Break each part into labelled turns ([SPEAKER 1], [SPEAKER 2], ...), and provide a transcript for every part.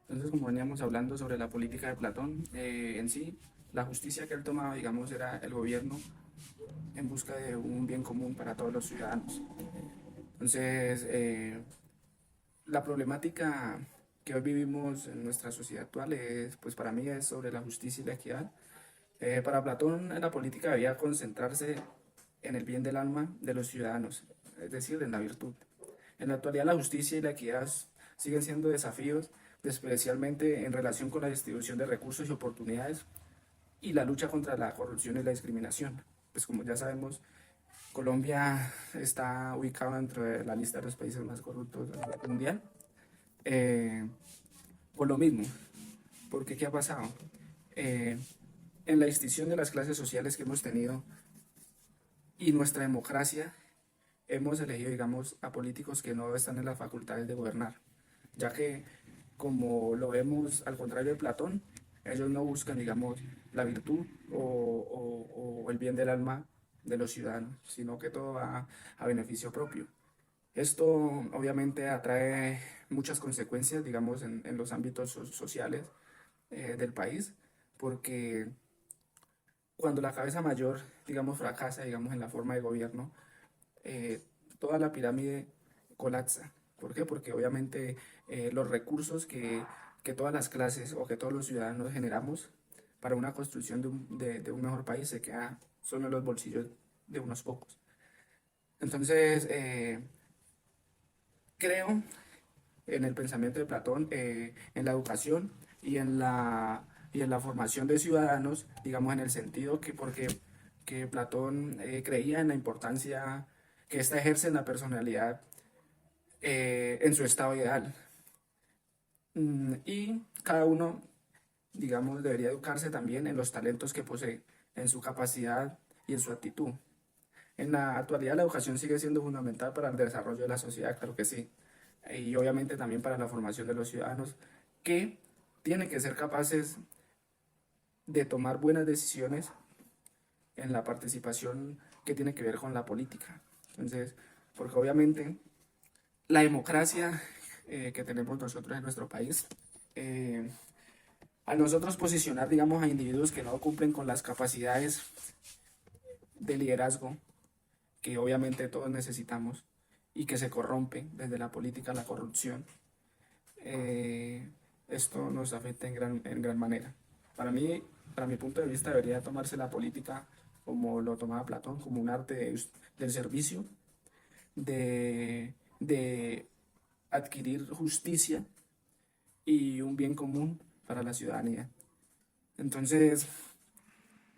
[SPEAKER 1] Entonces, como veníamos hablando sobre la política de Platón, en sí, la justicia que él tomaba, digamos, era el gobierno en busca de un bien común para todos los ciudadanos. Entonces, la problemática que hoy vivimos en nuestra sociedad actual es, pues para mí es sobre la justicia y la equidad. Para Platón, la política debía concentrarse en el bien del alma de los ciudadanos, es decir, en la virtud. En la actualidad, la justicia y la equidad siguen siendo desafíos, especialmente en relación con la distribución de recursos y oportunidades y la lucha contra la corrupción y la discriminación. Pues como ya sabemos, Colombia está ubicado dentro de la lista de los países más corruptos a nivel mundial. Eh, por lo mismo, porque ¿qué ha pasado? Eh, en la extinción de las clases sociales que hemos tenido y nuestra democracia, hemos elegido, digamos, a políticos que no están en las facultades de gobernar, ya que, como lo vemos al contrario de Platón, ellos no buscan, digamos, la virtud o el bien del alma de los ciudadanos, sino que todo va a beneficio propio. Esto obviamente atrae muchas consecuencias, digamos, en los ámbitos sociales del país, porque cuando la cabeza mayor, digamos, fracasa, digamos, en la forma de gobierno, eh, toda la pirámide colapsa. ¿Por qué? Porque obviamente los recursos que todas las clases o que todos los ciudadanos generamos para una construcción de un mejor país se queda solo en los bolsillos de unos pocos. Entonces, creo en el pensamiento de Platón, en la educación y en la formación de ciudadanos, digamos en el sentido que Platón creía en la importancia que ésta ejerce en la personalidad en su estado ideal. Y cada uno, digamos, debería educarse también en los talentos que posee, en su capacidad y en su actitud. En la actualidad la educación sigue siendo fundamental para el desarrollo de la sociedad, claro que sí, y obviamente también para la formación de los ciudadanos que tienen que ser capaces de tomar buenas decisiones en la participación que tiene que ver con la política. Entonces, porque obviamente la democracia que tenemos nosotros en nuestro país, eh, al nosotros posicionar, digamos, a individuos que no cumplen con las capacidades de liderazgo que obviamente todos necesitamos y que se corrompe desde la política a la corrupción, eh, esto nos afecta en gran manera. Para mí, para mi punto de vista, debería tomarse la política como lo tomaba Platón, como un arte del servicio, de adquirir justicia y un bien común para la ciudadanía. Entonces,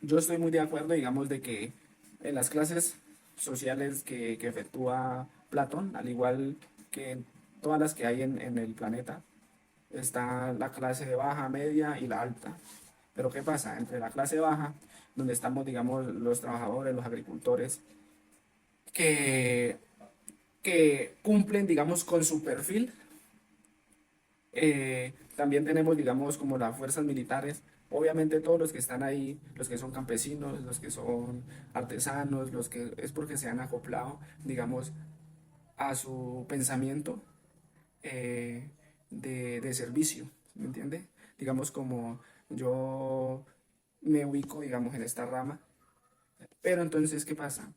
[SPEAKER 1] yo estoy muy de acuerdo, digamos, de que en las clases sociales que efectúa Platón, al igual que en todas las que hay en el planeta, está la clase baja, media y la alta. Pero ¿qué pasa? Entre la clase baja, donde estamos, digamos, los trabajadores, los agricultores, que, que cumplen, digamos, con su perfil. También tenemos, digamos, como las fuerzas militares. Obviamente todos los que están ahí, los que son campesinos, los que son artesanos, los que es porque se han acoplado, digamos, a su pensamiento de servicio, ¿me entiende? Digamos como yo me ubico, digamos, en esta rama, pero entonces, ¿qué pasa?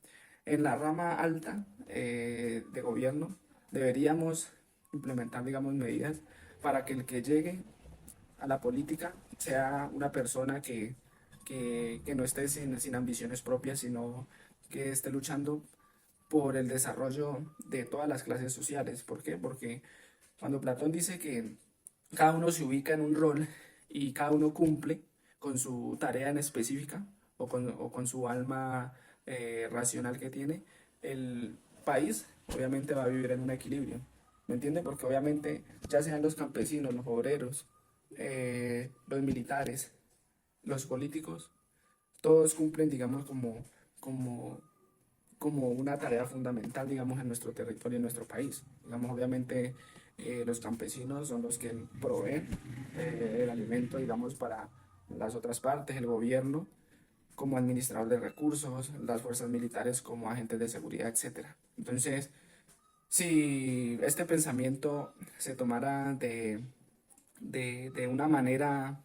[SPEAKER 1] En la rama alta de gobierno deberíamos implementar, digamos, medidas para que el que llegue a la política sea una persona que no esté sin ambiciones propias, sino que esté luchando por el desarrollo de todas las clases sociales. ¿Por qué? Porque cuando Platón dice que cada uno se ubica en un rol y cada uno cumple con su tarea en específica o con su alma racional que tiene, el país obviamente va a vivir en un equilibrio. ¿Me entiende? Porque obviamente ya sean los campesinos, los obreros, los militares, los políticos, todos cumplen, digamos, como, como una tarea fundamental, digamos, en nuestro territorio, en nuestro país. Digamos, obviamente, los campesinos son los que proveen el alimento, digamos, para las otras partes, el gobierno como administrador de recursos, las fuerzas militares como agentes de seguridad, etcétera. Entonces, si este pensamiento se tomara de una manera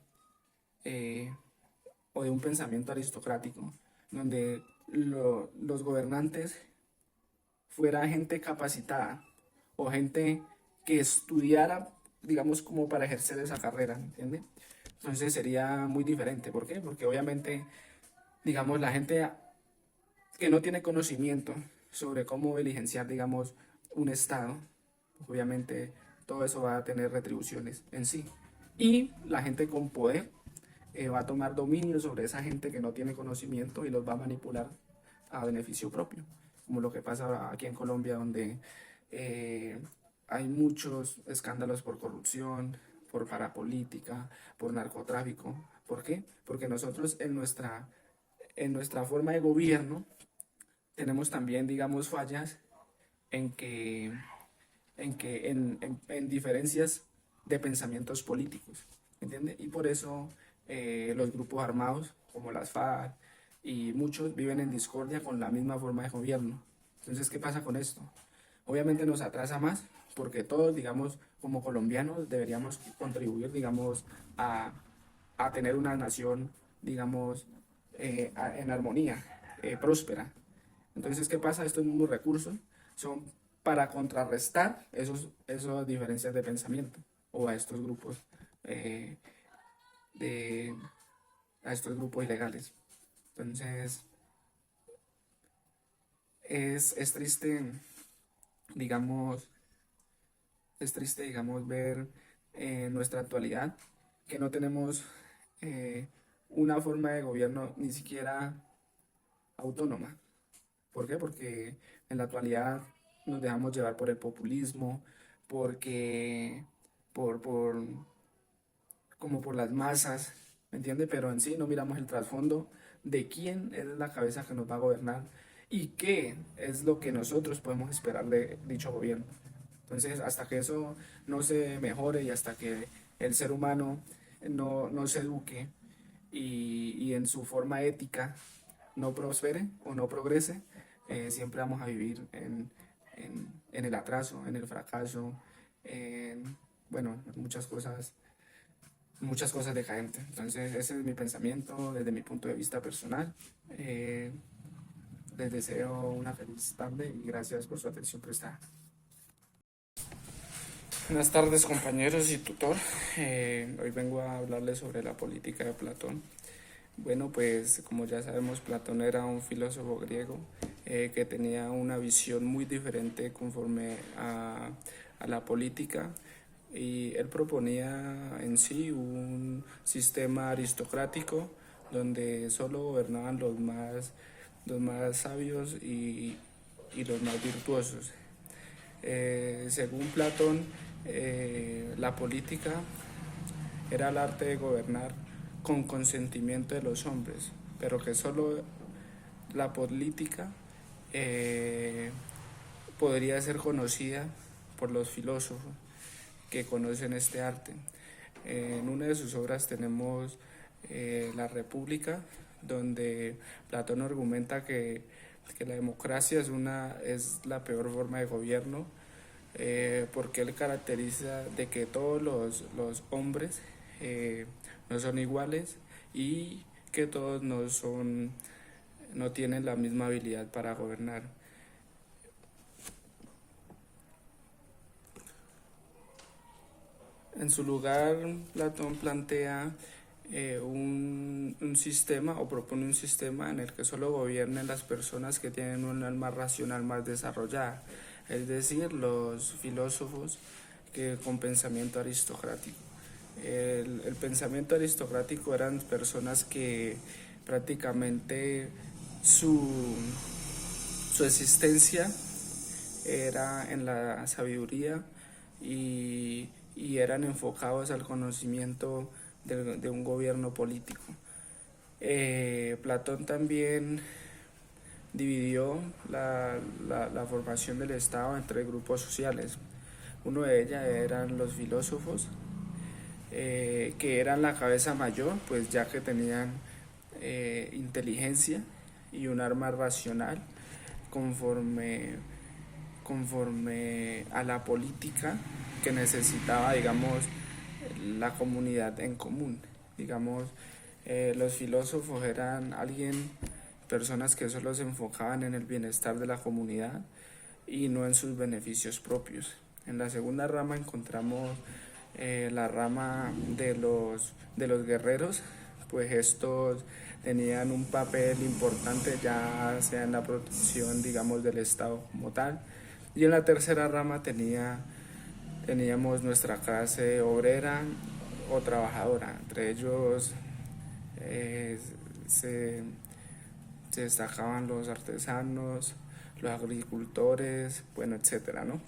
[SPEAKER 1] o de un pensamiento aristocrático, donde los gobernantes fuera gente capacitada o gente que estudiara, digamos, como para ejercer esa carrera, ¿entiende? Entonces sería muy diferente. ¿Por qué? Porque obviamente, digamos, la gente que no tiene conocimiento sobre cómo diligenciar, digamos, un Estado, obviamente todo eso va a tener retribuciones en sí. Y la gente con poder va a tomar dominio sobre esa gente que no tiene conocimiento y los va a manipular a beneficio propio, como lo que pasa aquí en Colombia, donde eh, hay muchos escándalos por corrupción, por parapolítica, por narcotráfico. ¿Por qué? Porque nosotros en nuestra forma de gobierno tenemos también, digamos, fallas en que, en diferencias de pensamientos políticos, ¿entiende? Y por eso los grupos armados, como las FARC y muchos, viven en discordia con la misma forma de gobierno. Entonces, ¿qué pasa con esto? Obviamente nos atrasa más porque todos, digamos, como colombianos deberíamos contribuir, digamos, a tener una nación, digamos, en armonía, próspera. Entonces, ¿qué pasa? Estos mismos recursos son para contrarrestar esas diferencias de pensamiento o a estos grupos, eh, de, a estos grupos ilegales. Entonces, es triste, digamos, es triste, digamos, ver en nuestra actualidad que no tenemos eh, una forma de gobierno ni siquiera autónoma. ¿Por qué? Porque en la actualidad nos dejamos llevar por el populismo, porque por como por las masas, ¿me entiende? Pero en sí no miramos el trasfondo de quién es la cabeza que nos va a gobernar y qué es lo que nosotros podemos esperar de dicho gobierno. Entonces, hasta que eso no se mejore y hasta que el ser humano no se eduque y en su forma ética no prospere o no progrese, siempre vamos a vivir en el atraso, en el fracaso, en, bueno, muchas cosas decadentes. Entonces, ese es mi pensamiento desde mi punto de vista personal. Eh, Les deseo una feliz tarde y gracias por su atención prestada. Buenas tardes, compañeros y tutor. Hoy vengo a hablarles sobre la política de Platón. Bueno, pues como ya sabemos, Platón era un filósofo griego que tenía una visión muy diferente conforme a la política, y él proponía en sí un sistema aristocrático donde solo gobernaban los más sabios y los más virtuosos. Según Platón, la política era el arte de gobernar con consentimiento de los hombres, pero que solo la política eh, podría ser conocida por los filósofos que conocen este arte. En una de sus obras tenemos La República, donde Platón argumenta que la democracia es la peor forma de gobierno, porque él caracteriza de que todos los hombres no son iguales y que todos no tienen la misma habilidad para gobernar. En su lugar, Platón plantea un sistema o propone un sistema en el que solo gobiernen las personas que tienen un alma racional más desarrollada, es decir, los filósofos que con pensamiento aristocrático. El pensamiento aristocrático eran personas que prácticamente su, su existencia era en la sabiduría y eran enfocados al conocimiento de un gobierno político. Platón también dividió la formación del Estado entre grupos sociales. Uno de ellos eran los filósofos, que eran la cabeza mayor, pues ya que tenían inteligencia y un arma racional conforme, conforme a la política que necesitaba, digamos, la comunidad en común. Digamos, los filósofos eran personas que solo se enfocaban en el bienestar de la comunidad y no en sus beneficios propios. En la segunda rama encontramos la rama de los guerreros, pues estos tenían un papel importante ya sea en la protección, digamos, del Estado como tal. Y en la tercera rama teníamos nuestra clase obrera o trabajadora. Entre ellos eh, se, se destacaban los artesanos, los agricultores, bueno, etcétera, ¿no?